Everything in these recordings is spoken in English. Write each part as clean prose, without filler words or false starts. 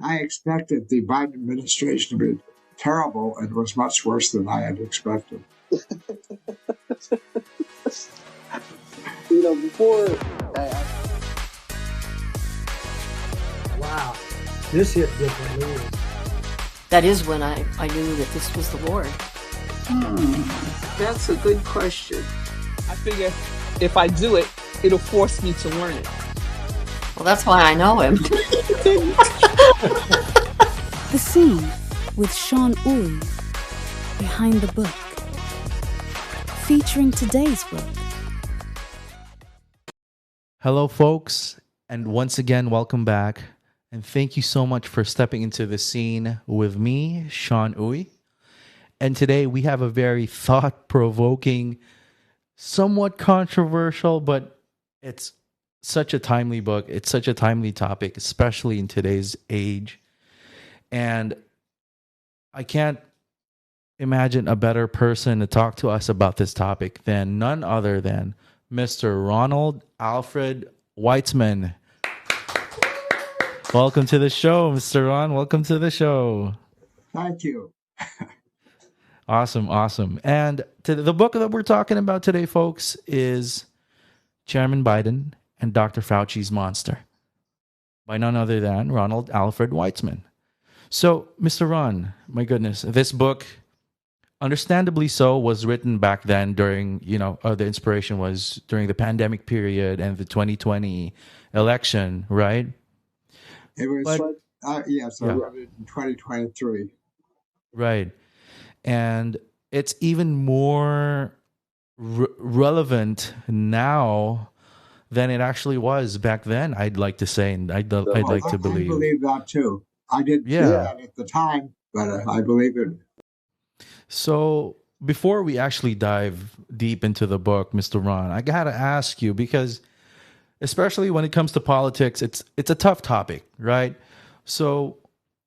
I expected the Biden administration to be terrible, and it was much worse than I had expected. Before wow, this hit differently. That is when I knew that this was the Lord. That's a good question. I figure if I do it, it'll force me to learn it. Well, that's why I know him. The Scene with Sean Uy, Behind the Book, featuring today's book. Hello, folks, and once again, welcome back. And thank you so much for stepping into the scene with me, Sean Uy. And today we have a very thought-provoking, somewhat controversial, but it's such a timely book. It's such a timely topic, especially in today's age. And I can't imagine a better person to talk to us about this topic than none other than Mr. Ronald Alfred Weitzman. Welcome to the show, Mr. Ron. Welcome to the show. Thank you. Awesome. And the book that we're talking about today, folks, is Chairman Biden and Dr. Fauci's Monster by none other than Ronald Alfred Weitzman. So, Mr. Ron, my goodness, this book, understandably so, was written back then during, the inspiration was during the pandemic period and the 2020 election, right? It was, yes, I wrote it in 2023. Right. And it's even more relevant now than it actually was back then, I'd like to say, and I'd like to believe. I believe that too. I didn't see that at the time, but I believe it. So before we actually dive deep into the book, Mr. Ron, I got to ask you, because especially when it comes to politics, it's a tough topic, right? So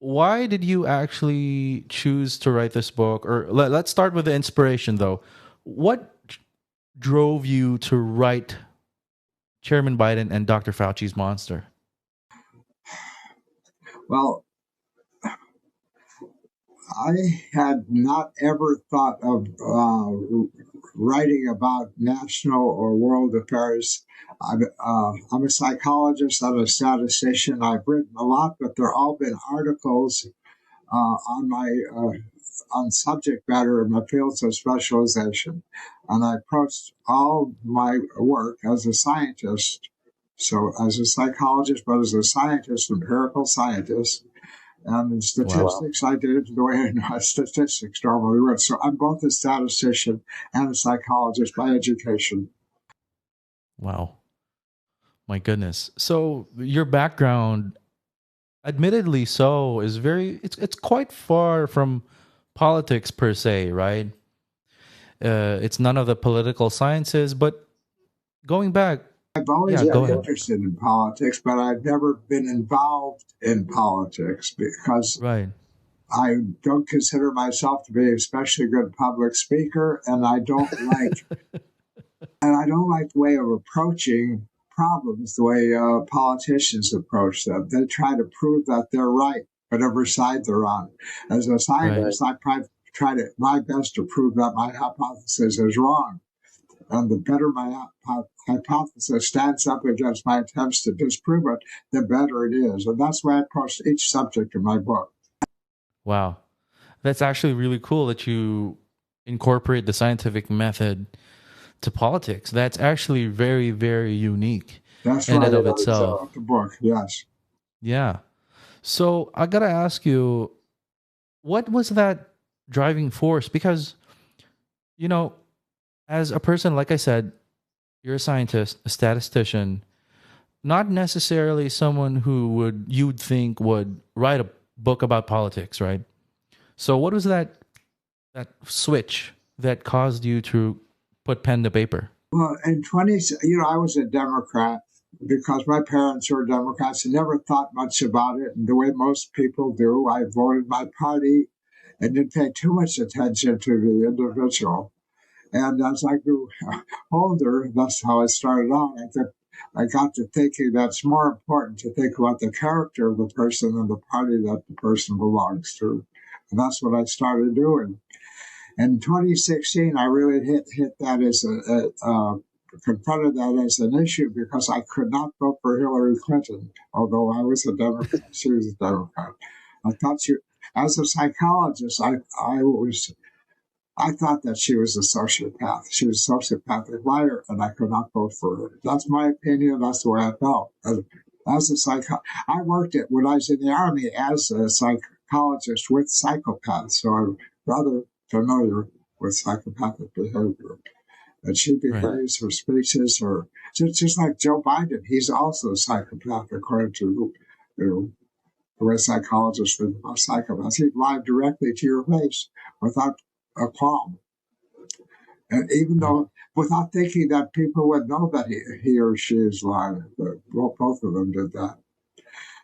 why did you actually choose to write this book? Or let's start with the inspiration, though. What drove you to write Chairman Biden and Dr. Fauci's Monster? Well, I had not ever thought of writing about national or world affairs. I'm a psychologist. I'm a statistician. I've written a lot, but there have all been articles on subject matter in my fields of specialization. And I approached all my work as a scientist. So as a psychologist, but as a scientist, empirical scientist. And in statistics, I did it the way statistics normally work. So I'm both a statistician and a psychologist by education. Wow. My goodness. So your background, admittedly so, is it's quite far from politics per se, right? It's none of the political sciences, but going back, I've always been interested in politics, but I've never been involved in politics because I don't consider myself to be an especially good public speaker, and I don't like the way of approaching problems the way politicians approach them. They try to prove that they're right, whatever side they're on. As a scientist, I try to my best to prove that my hypothesis is wrong. And the better my hypothesis stands up against my attempts to disprove it, the better it is. And that's why I approach each subject in my book. Wow. That's actually really cool that you incorporate the scientific method to politics. That's actually very, very unique. That's in right. and of itself. The book, yes. Yeah. So I got to ask you, what was that driving force? Because, as a person, like I said, you're a scientist, a statistician, not necessarily someone who you'd think would write a book about politics, right? So what was that switch that caused you to put pen to paper? Well, in I was a Democrat because my parents were Democrats and never thought much about it. And the way most people do, I voted my party and didn't pay too much attention to the individual. And as I grew older, that's how I started out. I I got to thinking that's more important to think about the character of the person than the party that the person belongs to. And that's what I started doing. In 2016, I really hit that as confronted that as an issue because I could not vote for Hillary Clinton, although I was a Democrat. She was a Democrat. I thought as a psychologist, I thought that she was a sociopath. She was a sociopathic liar, and I could not vote for her. That's my opinion. That's the way I felt. I worked when I was in the Army as a psychologist with psychopaths, so I'm rather familiar with psychopathic behavior. And she behaves, her speeches, or just like Joe Biden, he's also a psychopath, according to the way psychologists think about psychopaths. He'd lie directly to your face without a qualm. And even though, without thinking that people would know that he or she is lying, both of them did that.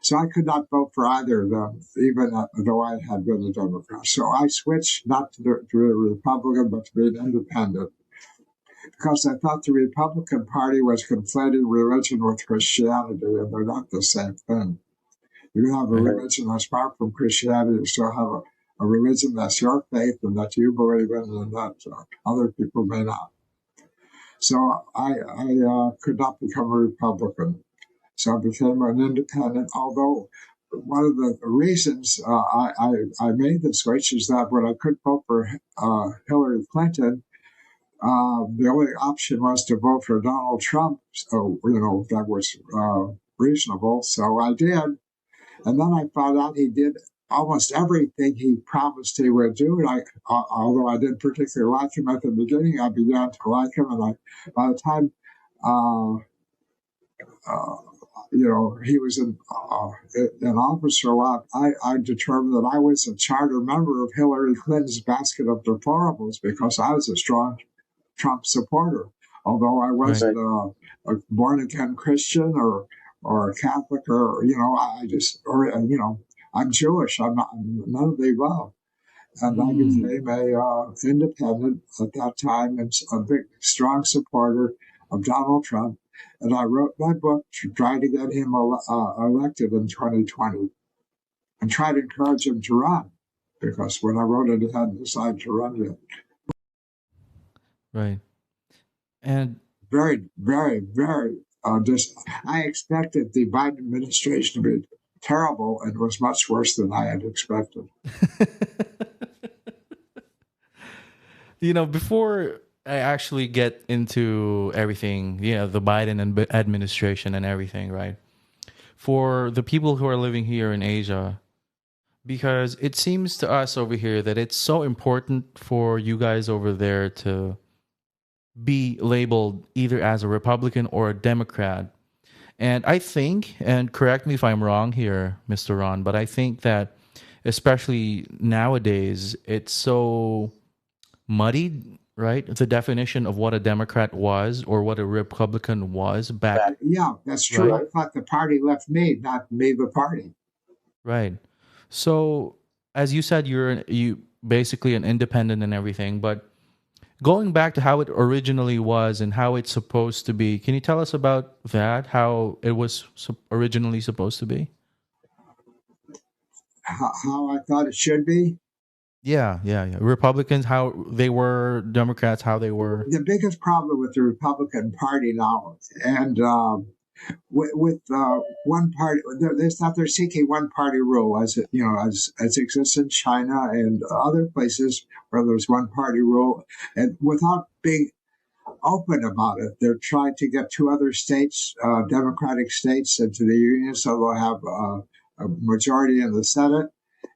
So I could not vote for either of them, even though I had been a Democrat. So I switched not to be a Republican, but to be an independent, because I thought the Republican Party was conflating religion with Christianity, and they're not the same thing. You can have a religion that's far from Christianity, you still have a religion that's your faith and that you believe in, and that other people may not. So I could not become a Republican. So I became an independent, although one of the reasons I made the switch is that when I could vote for Hillary Clinton, the only option was to vote for Donald Trump. So, that was reasonable. So I did. And then I found out he did almost everything he promised he would do. And although I didn't particularly like him at the beginning, I began to like him. And by the time, he was in office for a while, I determined that I was a charter member of Hillary Clinton's basket of deplorables because I was a strong Trump supporter. Although I wasn't a born-again Christian or a Catholic I'm Jewish. I'm not none of the above. And I became a independent at that time and a big, strong supporter of Donald Trump. And I wrote my book to try to get him elected in 2020 and try to encourage him to run, because when I wrote it, he hadn't decided to run yet. Right. And very, very, very I expected the Biden administration to be terrible, and it was much worse than I had expected. Before I actually get into everything, the Biden administration and everything, right? For the people who are living here in Asia, because it seems to us over here that it's so important for you guys over there to be labeled either as a Republican or a Democrat. And I think, and correct me if I'm wrong here, Mr. Ron, but I think that especially nowadays, it's so muddied, right? The definition of what a Democrat was or what a Republican was back. Yeah, that's true. Right? I thought the party left me, not me the party. Right. So, as you said, you basically an independent and everything, but going back to how it originally was and how it's supposed to be, can you tell us about that, how it was originally supposed to be? How I thought it should be? Yeah. Republicans, how they were, Democrats, how they were. The biggest problem with the Republican Party now, and with one party, they're seeking one party rule as exists in China and other places where there's one party rule, and without being open about it, they're trying to get two other states, democratic states, into the union, so they'll have a majority in the Senate.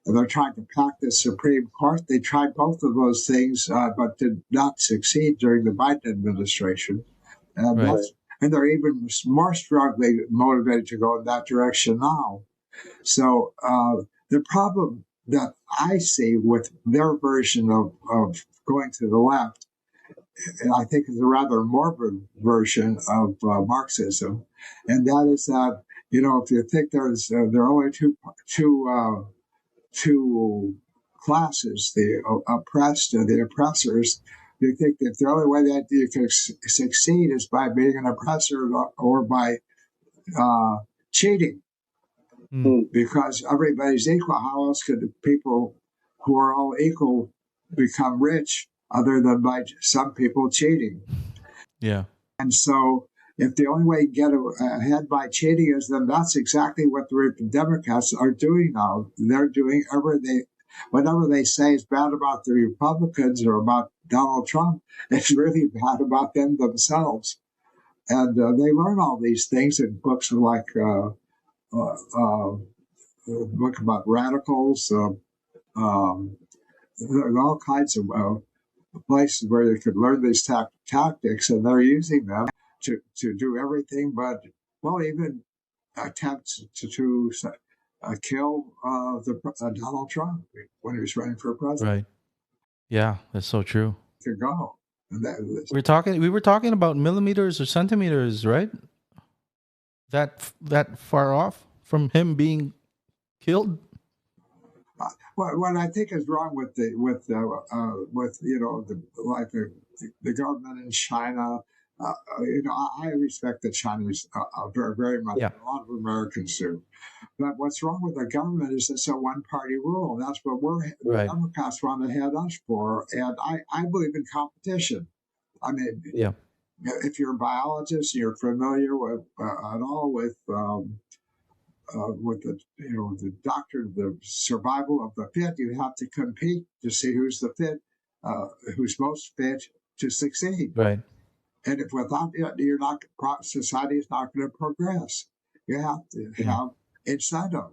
And they're trying to pack the Supreme Court. They tried both of those things, but did not succeed during the Biden administration. And they're even more strongly motivated to go in that direction now. So the problem that I see with their version of going to the left, I think, is a rather morbid version of Marxism. And that is that, if you think there are only two classes, the oppressed and the oppressors, you think that the only way that you can succeed is by being an oppressor or by cheating? Because everybody's equal. How else could people who are all equal become rich other than by some people cheating? Yeah. And so if the only way to get ahead by cheating is, then that's exactly what the Democrats are doing now. They're doing whatever they say is bad about the Republicans or about Donald Trump, it's really bad about them themselves. And they learn all these things in books like book about radicals. There are all kinds of places where you could learn these tactics, and they're using them to do everything but, well, even attempt to kill Donald Trump when he was running for president. Right. Yeah, that's so true. To go. We were talking about millimeters or centimeters, right? That far off from him being killed. What I think is wrong with the government in China. I respect the Chinese very, very much. Yeah. A lot of Americans do. But what's wrong with the government is it's a one-party rule. That's what the Democrats want to head us for. And I believe in competition. I mean, if you're a biologist, you're familiar with at all with the doctrine of the survival of the fit. You have to compete to see who's who's most fit to succeed. Right. And if without it, society is not going to progress. You have to have incentive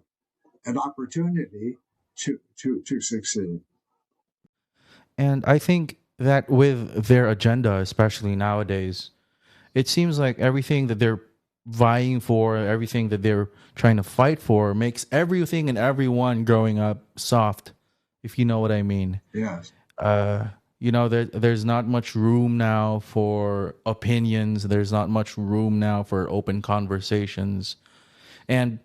and opportunity to succeed. And I think that with their agenda, especially nowadays, it seems like everything that they're vying for, everything that they're trying to fight for, makes everything and everyone growing up soft, if you know what I mean. Yes. There's not much room now for opinions. There's not much room now for open conversations. And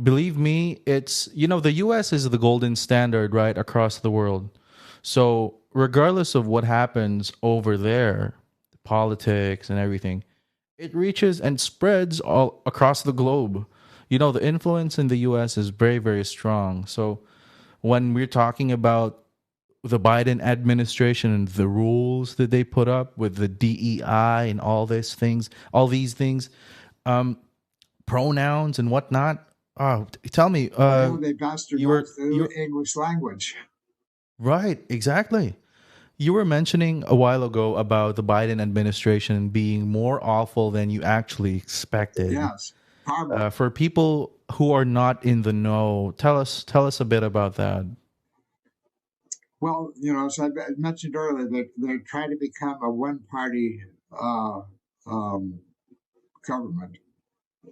believe me, it's, the U.S. is the golden standard, right, across the world. So regardless of what happens over there, politics and everything, it reaches and spreads all across the globe. The influence in the U.S. is very, very strong. So when we're talking about the Biden administration and the rules that they put up with the DEI and all these things, pronouns and whatnot. Tell me, they bastardized the English language. Right, exactly. You were mentioning a while ago about the Biden administration being more awful than you actually expected. Yes. For people who are not in the know, tell us a bit about that. Well, as I mentioned earlier, they try to become a one-party government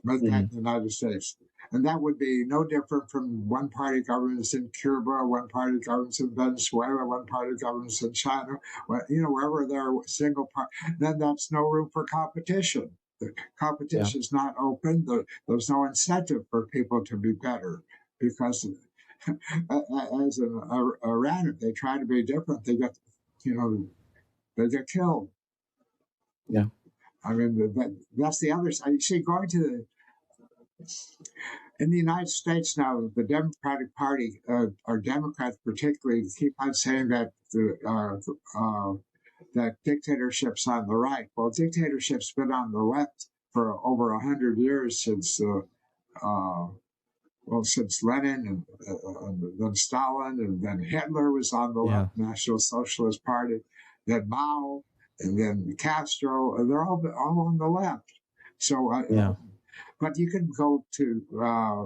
with the United States. And that would be no different from one-party governments in Cuba, one-party governments in Venezuela, one-party governments in China. Wherever they're single party, then that's no room for competition. The competition is not open. There's no incentive for people to be better because, as in Iran, if they try to be different, they get killed. Yeah. I mean, that's the other side. You see, in the United States now, the Democratic Party, or Democrats particularly, keep on saying that that dictatorship's on the right. Well, dictatorship's been on the left for over 100 years since Lenin and then Stalin, and then Hitler was on the left, National Socialist Party, then Mao, and then Castro, and they're all on the left. So, but you can go to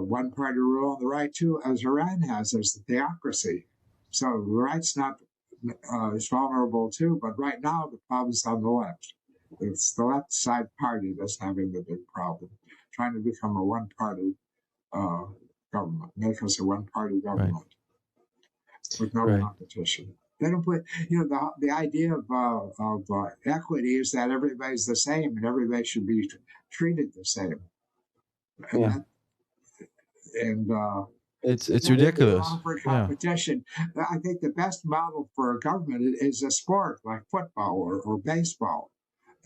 one-party rule on the right too, as Iran has, as the theocracy. So the right's not is vulnerable too, but right now the problem's on the left. It's the left side party that's having the big problem, trying to become a one-party government, make us a one-party government with no competition. They don't put, the idea of equity is that everybody's the same and everybody should be treated the same. And It's ridiculous. They offer competition. Yeah. I think the best model for a government is a sport like football or baseball.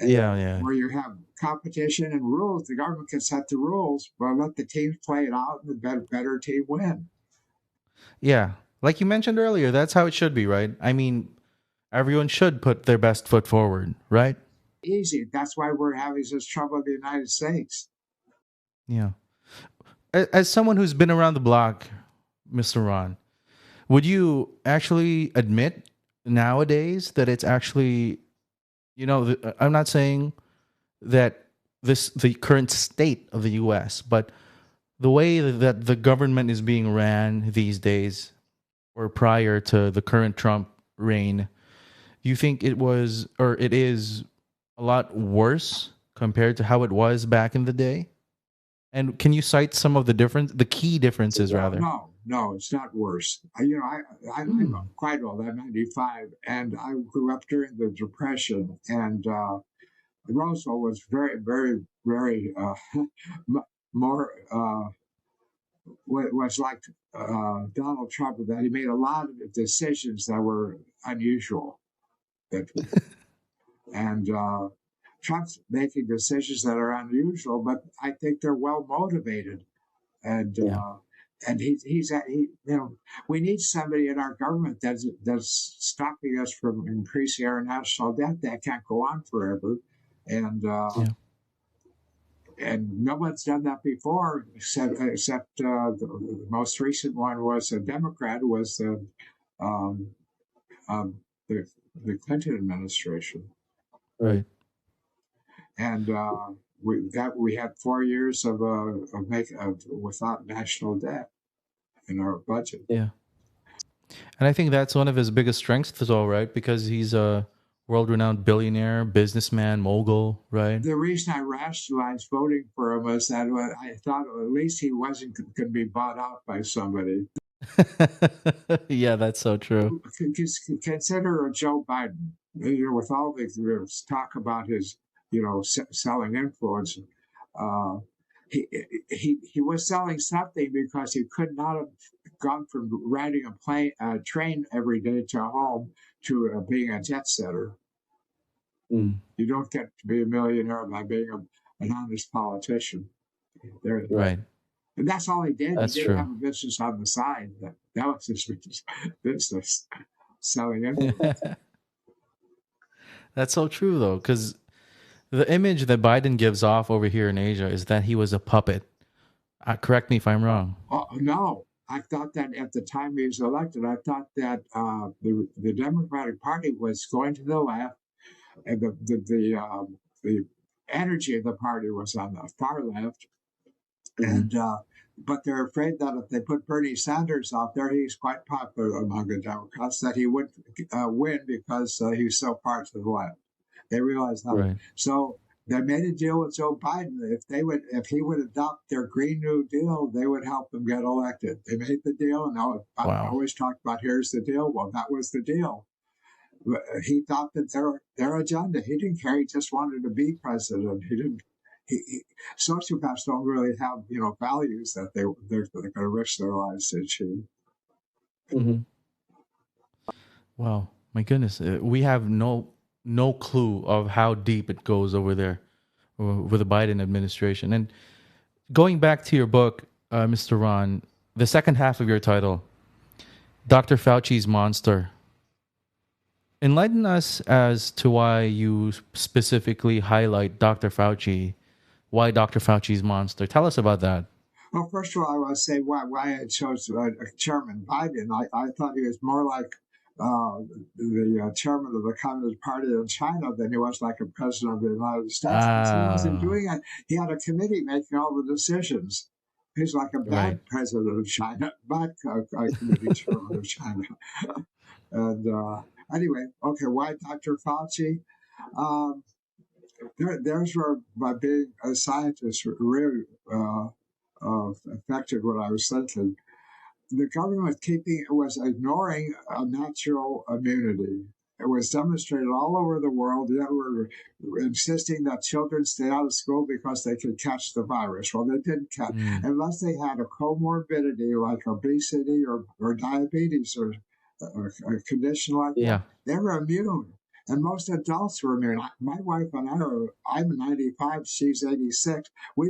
Yeah. Where you have competition and rules. The government can set the rules, but let the teams play it out, and the better team win. Yeah, like you mentioned earlier, that's how it should be, right? I mean, everyone should put their best foot forward, right? Easy. That's why we're having this trouble in the United States. Yeah. As someone who's been around the block, Mr. Ron, would you actually admit nowadays that it's actually, I'm not saying that the current state of the U.S., but the way that the government is being ran these days, or prior to the current Trump reign, do you think it was or it is a lot worse compared to how it was back in the day? And can you cite some of the key differences, rather? No, it's not worse. I'm quite old. I'm 95, and I grew up during the Depression, and Roosevelt was very, very, very more was like Donald Trump, that he made a lot of decisions that were unusual, and Trump's making decisions that are unusual, but I think they're well motivated, and we need somebody in our government that's stopping us from increasing our national debt. That can't go on forever, and no one's done that before, except the most recent one was a Democrat, was the Clinton administration, right? And we had 4 years of without national debt in our budget. Yeah, and I think that's one of his biggest strengths as well, right? Because he's a world-renowned billionaire, businessman, mogul, right? The reason I rationalized voting for him was that I thought at least he wasn't going to be bought out by somebody. Yeah, that's so true. Consider Joe Biden. With all the talk about his, selling influence, he was selling something because he could not have gone from riding a train every day to home to being a jet setter. You don't get to be a millionaire by being an honest politician. Right. And that's all he did. That's he didn't true. have a business on the side. That was his business, selling influence. That's so true, though, because the image that Biden gives off over here in Asia is that he was a puppet. Correct me if I'm wrong. Oh, no. I thought that at the time he was elected, I thought that the Democratic Party was going to the left, and the energy of the party was on the far left, and but they're afraid that if they put Bernie Sanders out there, he's quite popular among the Democrats, that he wouldn't win because he's so far to the left. They realized that. Right. So they made a deal with Joe Biden. If he would adopt their Green New Deal, they would help him get elected. They made the deal, and I always talked about, here's the deal. Well, that was the deal. He thought that their agenda. He didn't care. He just wanted to be president. He didn't. Sociopaths don't really have values that they're going to risk their lives to achieve. Wow, my goodness, we have no clue of how deep it goes over there with the Biden administration. And going back to your book, Mr. Ron, the second half of your title, Dr. Fauci's Monster. Enlighten us as to why you specifically highlight Dr. Fauci. Why Dr. Fauci's monster? Tell us about that. Well, first of all, I want to say why I chose Chairman Biden. I thought he was more like the chairman of the Communist Party in China than he was like a president of the United States. He wasn't doing it. He had a committee making all the decisions. He's like a bad president of China, bad committee chairman of China. And anyway, okay, why Dr. Fauci? There's where my being a scientist really affected what I was thinking. The government was ignoring a natural immunity. It was demonstrated all over the world. Yet we're insisting that children stay out of school because they could catch the virus. Well, they didn't catch, unless they had a comorbidity like obesity or diabetes or a condition like that. They were immune. And most adults were immune. My wife and I'm 95, she's 86. We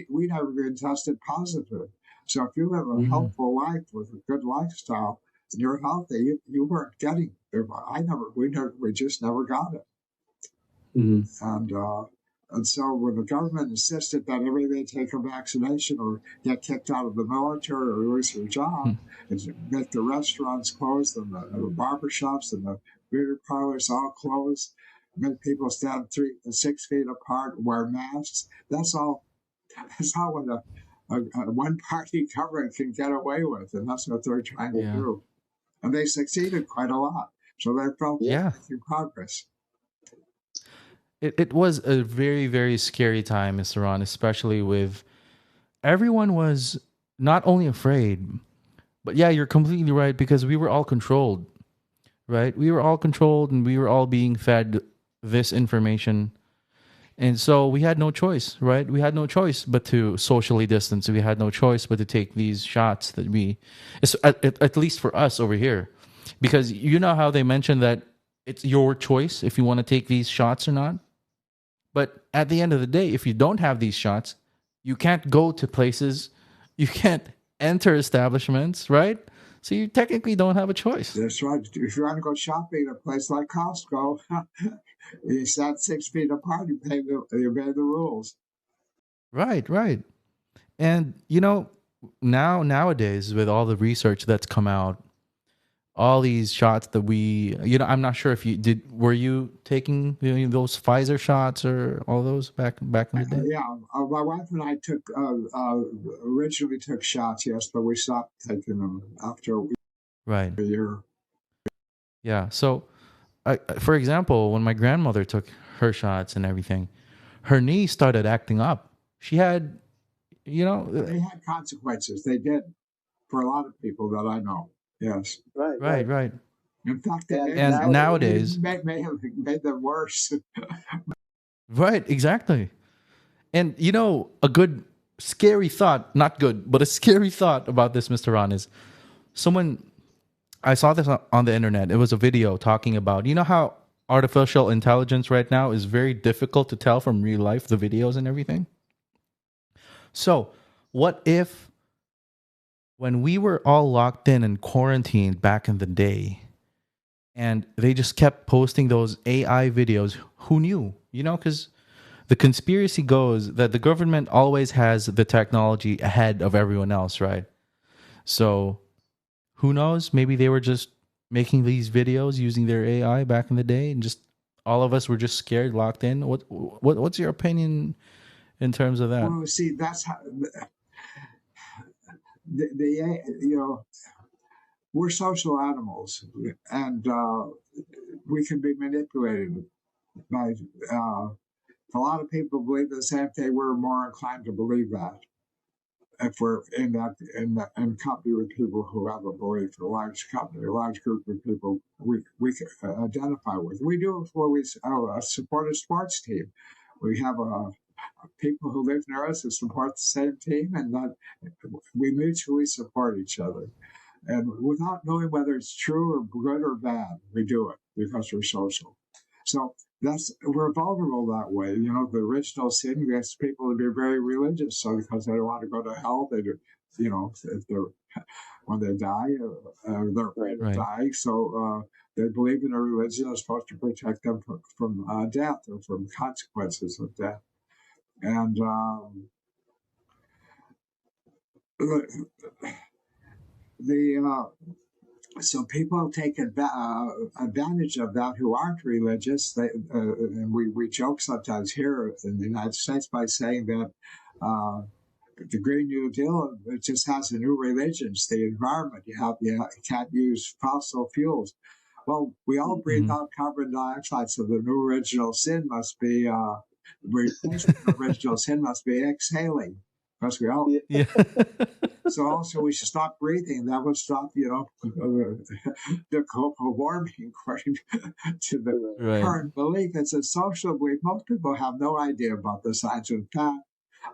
never been tested positive. So if you live a healthful life with a good lifestyle and you're healthy, you weren't getting it. We just never got it. And so when the government insisted that everybody take a vaccination or get kicked out of the military or lose their job, and make the restaurants closed and the barbershops and the beauty parlors all closed, make people stand 6 feet apart, wear masks, that's all what a one-party government can get away with, and that's what they're trying to do. And they succeeded quite a lot. So they felt making progress. It was a very, very scary time, Mr. Ron, especially with everyone was not only afraid, but you're completely right, because we were all controlled, right? We were all controlled and we were all being fed this information. And so we had no choice, right? We had no choice but to socially distance. We had no choice but to take these shots that at least for us over here. Because you know how they mentioned that it's your choice if you want to take these shots or not? But at the end of the day, if you don't have these shots, you can't go to places, you can't enter establishments, right? So you technically don't have a choice. That's right. If you want to go shopping at a place like Costco, you stand 6 feet apart, you obey the rules. Right. And, nowadays, with all the research that's come out, all these shots that I'm not sure if were you taking those Pfizer shots or all those back in the day? Yeah, my wife and I originally took shots, yes, but we stopped taking them after a year. Yeah, so for example, when my grandmother took her shots and everything, her knee started acting up. She had, they had consequences. They did for a lot of people that I know. Yes. Right. In fact, nowadays may have made them worse. Right, exactly. And a good scary thought, not good, but a scary thought about this, Mr. Ron, is I saw this on the internet. It was a video talking about, how artificial intelligence right now is very difficult to tell from real life, the videos and everything. So what if, when we were all locked in and quarantined back in the day, and they just kept posting those AI videos, who knew? Because the conspiracy goes that the government always has the technology ahead of everyone else, right? So who knows? Maybe they were just making these videos using their AI back in the day, and just all of us were just scared, locked in. What's your opinion in terms of that? Well, see, that's how... we're social animals, and we can be manipulated by. A lot of people believe the same thing. We're more inclined to believe that if we're in company with people who have a belief, a large company, a large group of people we can identify with. We do it when we support a sports team. We have people who live near us who support the same team, and that we mutually support each other. And without knowing whether it's true or good or bad, we do it because we're social. So we're vulnerable that way. The original sin gets people to be very religious, so because they don't want to go to hell, they do. If when they die, they're afraid of dying. So they believe in a religion that's supposed to protect them from death or from consequences of death. And so people take advantage of that who aren't religious. And we joke sometimes here in the United States by saying that the Green New Deal, it just has a new religion. It's the environment. You can't use fossil fuels. Well, we all breathe out carbon dioxide, so the new original sin must be replacement. Original sin must be exhaling because we all. Yeah. So also we should stop breathing. That would stop, the global warming, according to the current belief. It's a social belief. Most people have no idea about the science. In fact,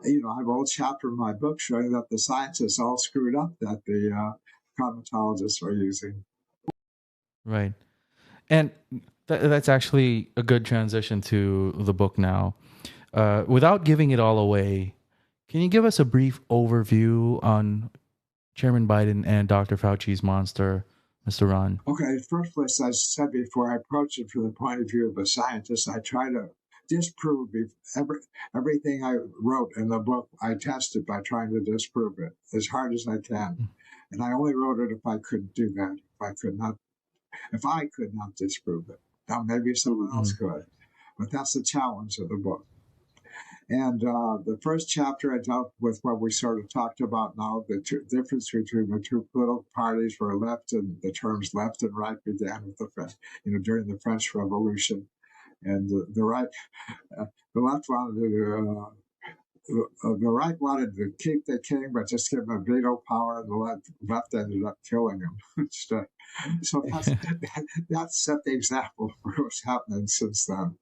I have a whole chapter in my book showing that the science is all screwed up that the climatologists are using. Right. And that's actually a good transition to the book now. Without giving it all away, can you give us a brief overview on Chairman Biden and Dr. Fauci's monster, Mr. Ron? Okay, first, as I said before, I approach it from the point of view of a scientist. I try to disprove everything I wrote in the book. I tested by trying to disprove it as hard as I can. And I only wrote it if I could do that, if I could not disprove it. Now, maybe someone else could. But that's the challenge of the book. And the first chapter, I dealt with what we sort of talked about now, the difference between the two political parties where left and the terms left and right began with the French, during the French Revolution. And the right, the left wanted to, the right wanted to keep the king, but just give him a veto power, and the left ended up killing him. So that set the example for what's happening since then.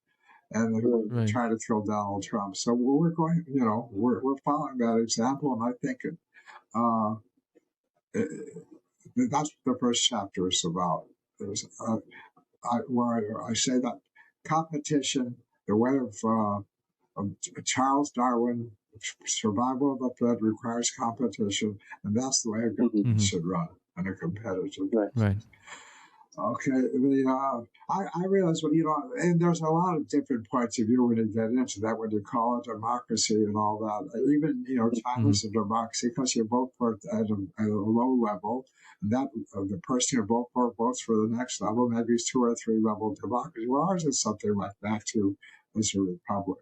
And they try to kill Donald Trump. So we're going, we're following that example, and I think that's what the first chapter is about. Where I say that competition, the way of Charles Darwin, survival of the fit requires competition, and that's the way a government should run in a competitive. Right. Okay, I realize, and there's a lot of different points of view when you get into that, when you call it democracy and all that. Even, China's a democracy because you vote for it at a low level, and that the person you vote for votes for the next level, maybe it's 2 or 3 level democracy. Well, ours is something like that too, as a republic.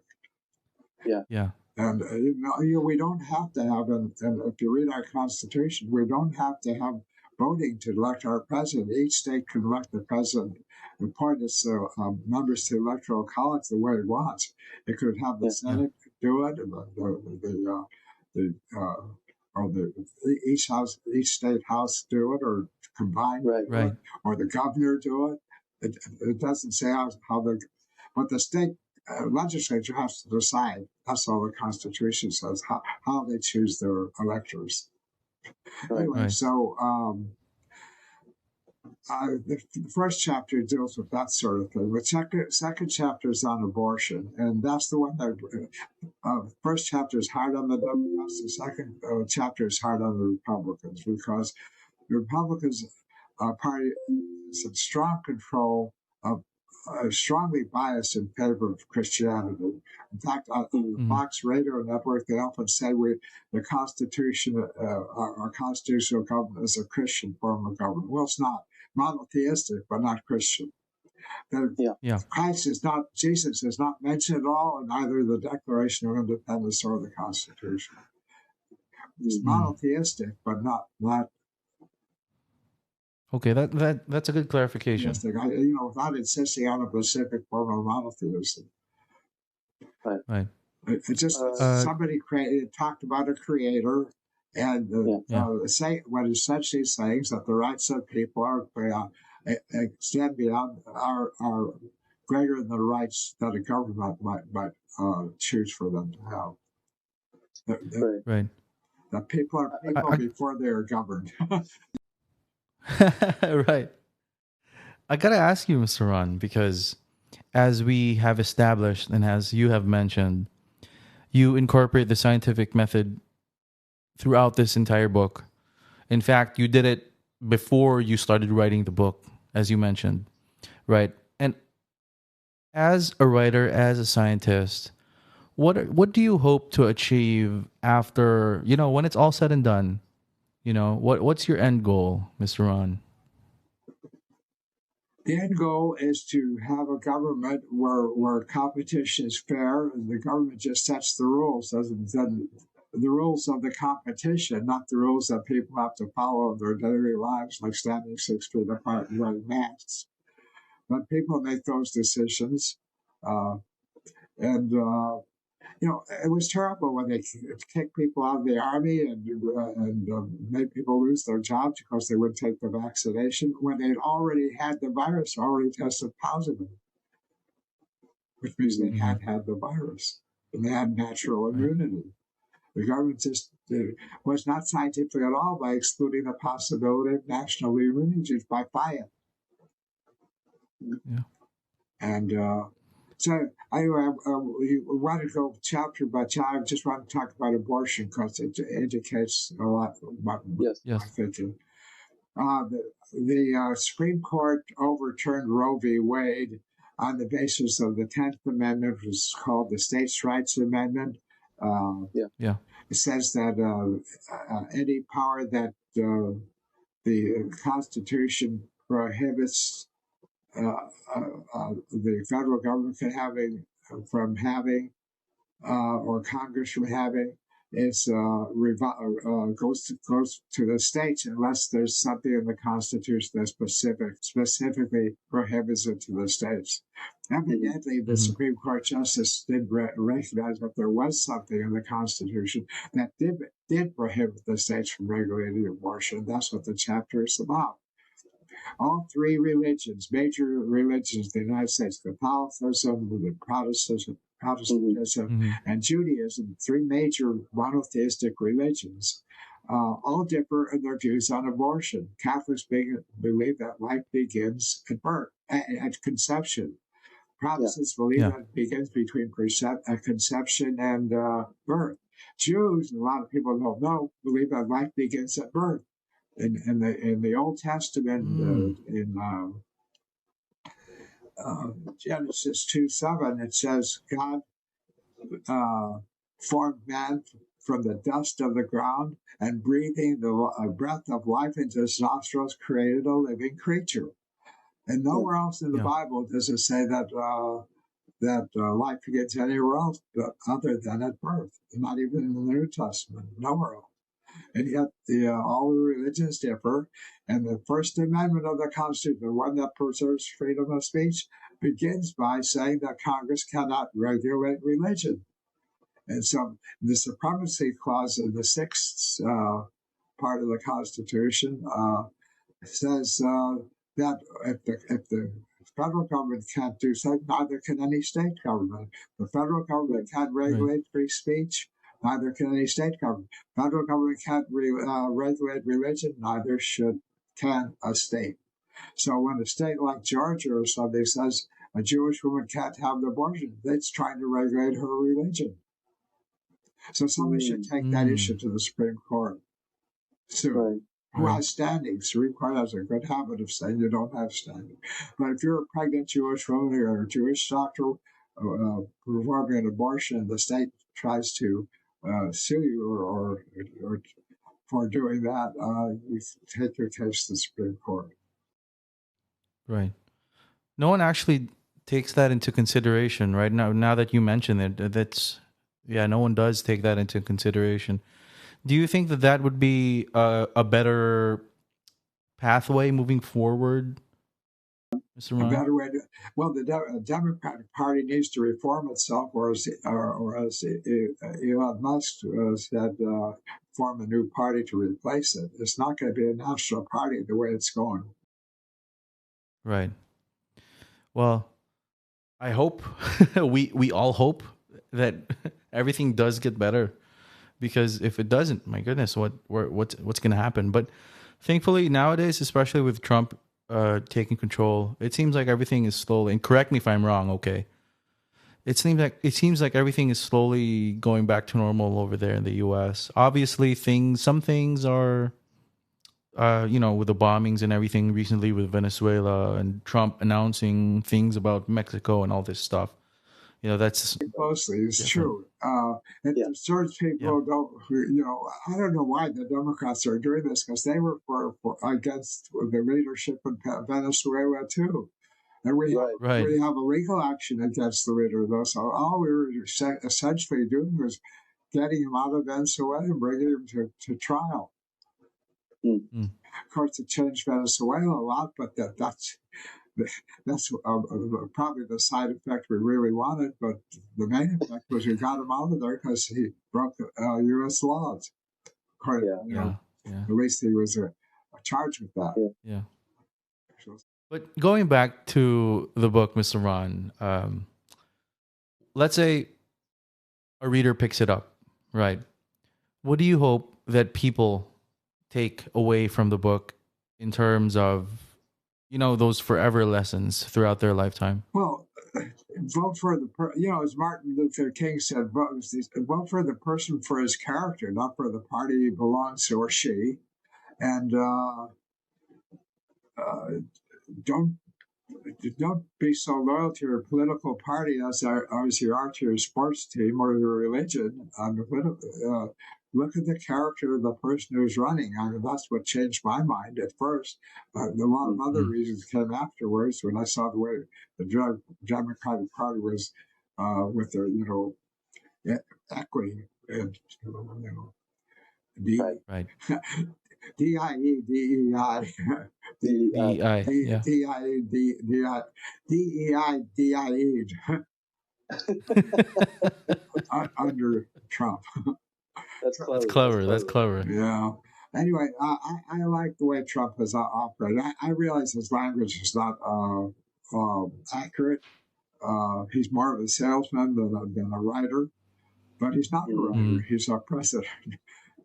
Yeah. And we don't have to have, and if you read our Constitution, we don't have to have voting to elect our president. Each state can elect the president and appoint its members to the electoral college the way it wants. It could have the Senate do it, and each state house do it, or combine do it, or the governor do it. It doesn't say what the state legislature has to decide. That's all the Constitution says, how they choose their electors. Anyway, so the first chapter deals with that sort of thing. The second chapter is on abortion, and that's the one that first chapter is hard on the Democrats. The second chapter is hard on the Republicans, because the Republicans party is in strong control of. Strongly biased in favor of Christianity. In fact, on the Fox Radio Network, they often say the Constitution, our constitutional government is a Christian form of government. Well, it's not. Monotheistic, but not Christian. Jesus is not mentioned at all in either the Declaration of Independence or the Constitution. It's monotheistic, but not. Okay, that's a good clarification. Without insisting on a specific form of monotheism. Right. It just somebody talked about a creator, and what essentially saying is that the rights of people extend beyond are greater than the rights that a government might choose for them to have. Right. That people are people before they are governed. Right. I gotta ask you, Mr. Ron, because as we have established and as you have mentioned, you incorporate the scientific method throughout this entire book. In fact, you did it before you started writing the book, as you mentioned, right? And as a writer, as a scientist, what do you hope to achieve after, when it's all said and done? What's your end goal, Mr. Ron? The end goal is to have a government where competition is fair, and the government just sets the rules, the rules of the competition, not the rules that people have to follow in their daily lives, like standing 6 feet apart and wearing masks. But people make those decisions, and It was terrible when they kicked people out of the army and made people lose their jobs because they wouldn't take the vaccination when they'd already had the virus, already tested positive, which means they had the virus and they had natural immunity. The government just was not scientific at all by excluding the possibility of national immunity by fire. Yeah. And so anyway, we want to go chapter by chapter. I just want to talk about abortion because it indicates a lot about my thinking. The Supreme Court overturned Roe v. Wade on the basis of the 10th Amendment, which is called the States' Rights Amendment. It says that any power that the Constitution prohibits the federal government from having or Congress from having is goes to the states unless there's something in the Constitution that specifically prohibits it to the states. Evidently, the Supreme Court justice did recognize that there was something in the Constitution that did prohibit the states from regulating abortion. That's what the chapter is about. All three religions, major religions of the United States, Catholicism, the Protestantism, and Judaism, three major monotheistic religions, all differ in their views on abortion. Catholics believe that life begins at birth, at conception. Protestants believe that it begins between conception and birth. Jews, and a lot of people don't know, believe that life begins at birth. In the Old Testament, in Genesis 2:7, it says God formed man from the dust of the ground and breathing the breath of life into his nostrils created a living creature. And nowhere else in the Bible does it say that life begins anywhere else other than at birth. Not even in the New Testament. Nowhere else. And yet all the religions differ. And the First Amendment of the Constitution, the one that preserves freedom of speech, begins by saying that Congress cannot regulate religion. And so the Supremacy Clause in the sixth part of the Constitution says that if the federal government can't do so, neither can any state government. The federal government can't regulate free speech. Neither can any state government. Federal government can't regulate religion. Neither can a state. So when a state like Georgia or something says a Jewish woman can't have an abortion, it's trying to regulate her religion. So somebody should take that issue to the Supreme Court soon. Who has standing? Supreme Court has a good habit of saying you don't have standing. But if you're a pregnant Jewish woman or a Jewish doctor performing an abortion and the state tries to sue you or for doing that, you take your case to the Supreme Court. Right. No one actually takes that into consideration, right? Now that you mention it, no one does take that into consideration. Do you think that would be a better pathway moving forward, Mr. Ron? A better way the Democratic Party needs to reform itself, or as Elon Musk said, form a new party to replace it. It's not going to be a national party the way it's going. Right. Well, I hope we all hope that everything does get better, because if it doesn't, my goodness, what's going to happen? But thankfully nowadays, especially with Trump taking control, it seems like everything is slowly, and correct me if I'm wrong, okay? It seems like everything is slowly going back to normal over there in the US. Obviously some things are with the bombings and everything recently with Venezuela and Trump announcing things about Mexico and all this stuff. That's mostly it's true. And certain people don't. I don't know why the Democrats are doing this, because they were for against the leadership in Venezuela too, and we have a legal action against the leader though. So all we were essentially doing was getting him out of Venezuela and bringing him to trial. Of course, it changed Venezuela a lot, but that's that's probably the side effect we really wanted, but the main effect was we got him out of there because he broke U.S. laws. At least he was charged with that. Yeah. But going back to the book, Mr. Ron, let's say a reader picks it up, right? What do you hope that people take away from the book in terms of, those forever lessons throughout their lifetime? Well, vote for as Martin Luther King said, vote for the person for his character, not for the party he belongs to or she. And don't be so loyal to your political party as you are to your sports team or your religion. Look at the character of the person who's running. I mean, that's what changed my mind at first. A lot of other reasons came afterwards when I saw the way the Democratic Party was with their, equity and, right. DIE, DEI, DEI, under Trump. That's clever. That's clever. Yeah. Anyway, I like the way Trump has operated. I realize his language is not accurate. He's more of a salesman than a writer, but he's not a writer. He's a president.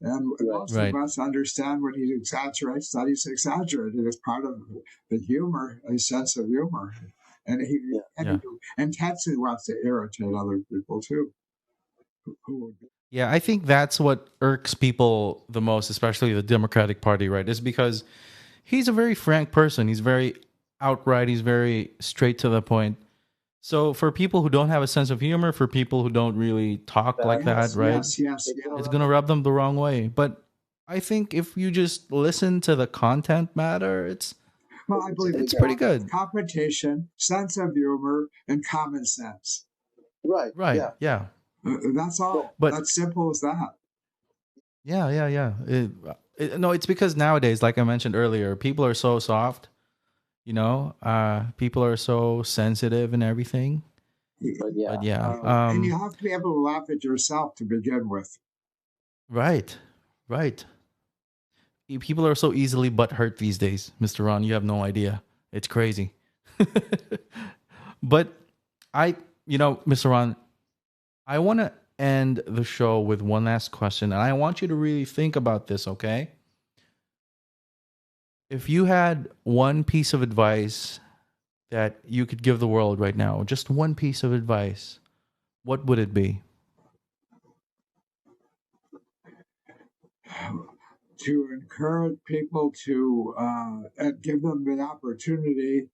And most of us understand when he exaggerates that he's exaggerating. It's part of the humor, a sense of humor. And he intensely wants to irritate other people too. Yeah, I think that's what irks people the most, especially the Democratic Party, right? Is because he's a very frank person. He's very outright. He's very straight to the point. So for people who don't have a sense of humor, for people who don't really talk like that, right? Yes. It's going to rub them the wrong way. But I think if you just listen to the content matter, I believe it's pretty good. Competition, sense of humor, and common sense. Right. Yeah. That's all. But that's simple as that. Yeah. No, it's because nowadays, like I mentioned earlier, people are so soft. People are so sensitive and everything. And you have to be able to laugh at yourself to begin with. Right. People are so easily butthurt these days, Mr. Ron. You have no idea. It's crazy. But Mr. Ron, I want to end the show with one last question, and I want you to really think about this, okay? If you had one piece of advice that you could give the world right now, just one piece of advice, what would it be? To encourage people to give them the opportunity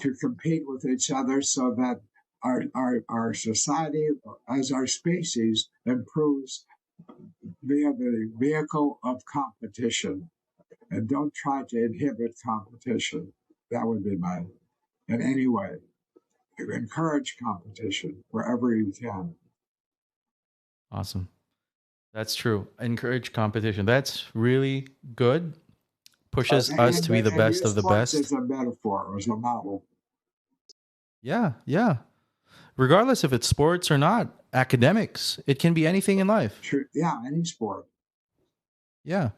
to compete with each other so that our society, as our species, improves via the vehicle of competition. And don't try to inhibit competition. That would be mine. In any way, encourage competition wherever you can. Awesome. That's true. Encourage competition. That's really good. Pushes us to be the best of the best. It's a metaphor, it's a model. Yeah. Regardless if it's sports or not, academics, it can be anything in life. True. Yeah, any sport. Yeah.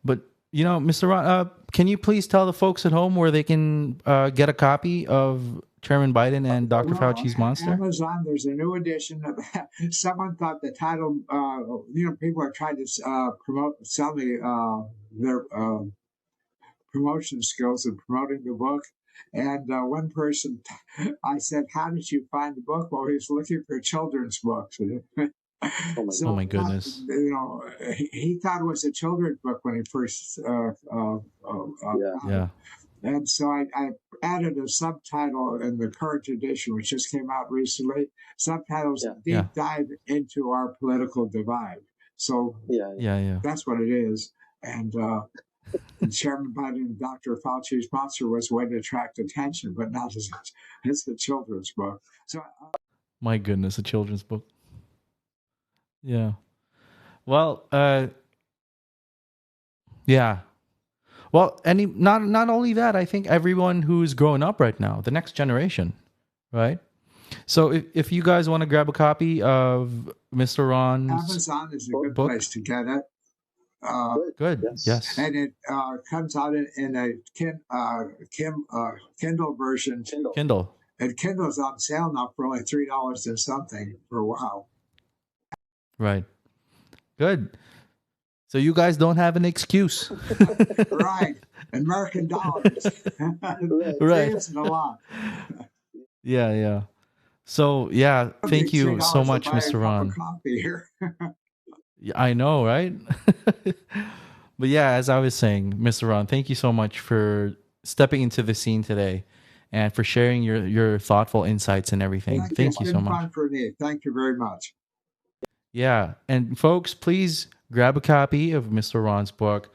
But Mr. Ron, can you please tell the folks at home where they can get a copy of Chairman Biden and Dr. Fauci's Monster? Amazon, there's a new edition of that. Someone thought the title, people are trying to sell me their promotion skills in promoting the book. And one person, I said, "How did you find the book?" Well, he's looking for children's books. Oh my goodness! He thought it was a children's book when he first. And so I added a subtitle in the current edition, which just came out recently. Subtitles deep dive into our political divide. So that's what it is. And Chairman Biden and Dr. Fauci's Monster was a way to attract attention, but not as a children's book. So, my goodness, a children's book. Yeah. Well, Well, not only that, I think everyone who's growing up right now, the next generation, right? So if you guys want to grab a copy of Mr. Ron's Amazon is a good book, place to get it. Good. Yes. And it comes out in a Kindle version. Kindle. And Kindle's on sale now for only $3 and something for a while. Right. Good. So you guys don't have an excuse. Right. American dollars. Right. Isn't a lot. Yeah. So yeah, thank you so much, Mr. Ron. Coffee here. I know, right? But yeah, as I was saying, Mr. Ron, thank you so much for stepping into the scene today and for sharing your thoughtful insights and everything. Thank you so much. Fun for me. Thank you very much. Yeah, and folks, please grab a copy of Mr. Ron's book,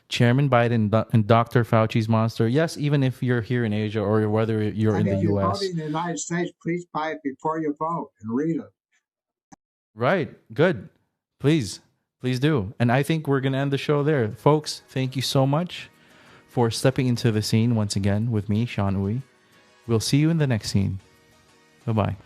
Chairman Biden and Dr. Fauci's Monster. Yes, even if you're here in Asia or whether you're in the U.S. If you're voting in the United States, please buy it before you vote and read it. Right. Good. Please do. And I think we're going to end the show there. Folks, thank you so much for stepping into the scene once again with me, Sean Uy. We'll see you in the next scene. Bye-bye.